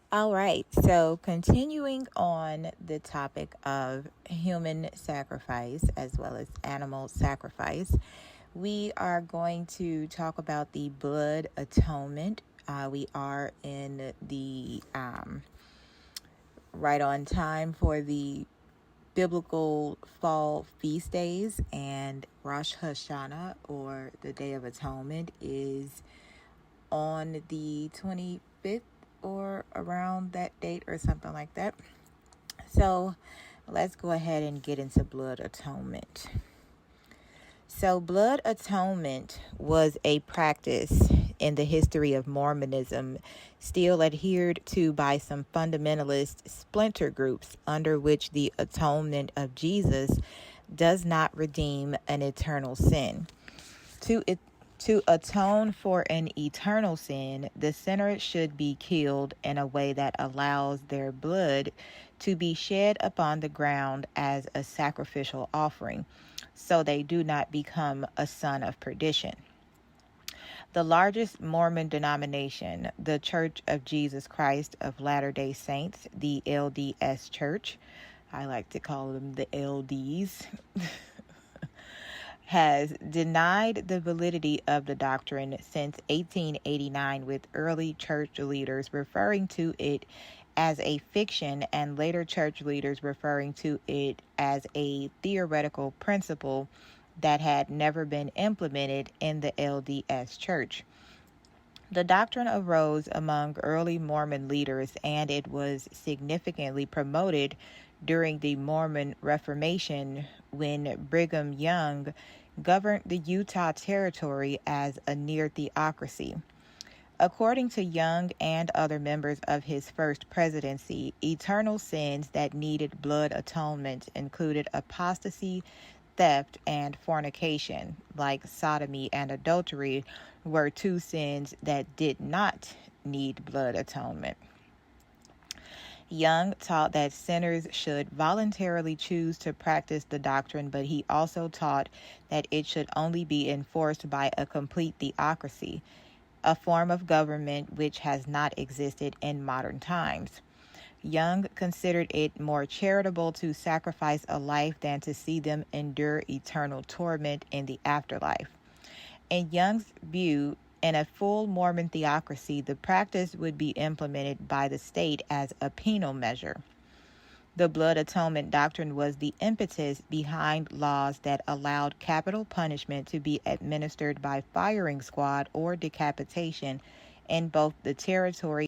All right, so continuing on the topic of human sacrifice as well as animal sacrifice, we are going to talk about the blood atonement. We are in the right on time for the biblical fall feast days, and Rosh Hashanah, or the Day of Atonement, is on the 25th or around that date or something like that. So let's go ahead and get into blood atonement. So, blood atonement was a practice in the history of Mormonism, still adhered to by some fundamentalist splinter groups, under which the atonement of Jesus does not redeem an eternal sin. To it, to atone for an eternal sin, the sinner should be killed in a way that allows their blood to be shed upon the ground as a sacrificial offering, so they do not become a son of perdition. The largest Mormon denomination, the Church of Jesus Christ of Latter-day Saints, the LDS Church, I like to call them the LDs, has denied the validity of the doctrine since 1889, with early church leaders referring to it as a fiction and later church leaders referring to it as a theoretical principle that had never been implemented in the LDS Church. The doctrine arose among early Mormon leaders, and it was significantly promoted during the Mormon Reformation when Brigham Young governed the Utah Territory as a near theocracy. According to Young and other members of his first presidency, eternal sins that needed blood atonement included apostasy, theft, and fornication, like sodomy and adultery, were two sins that did not need blood atonement. Young taught that sinners should voluntarily choose to practice the doctrine, but he also taught that it should only be enforced by a complete theocracy, a form of government which has not existed in modern times. Young considered it more charitable to sacrifice a life than to see them endure eternal torment in the afterlife. In Young's view, in a full Mormon theocracy, the practice would be implemented by the state as a penal measure. The blood atonement doctrine was the impetus behind laws that allowed capital punishment to be administered by firing squad or decapitation in both the territory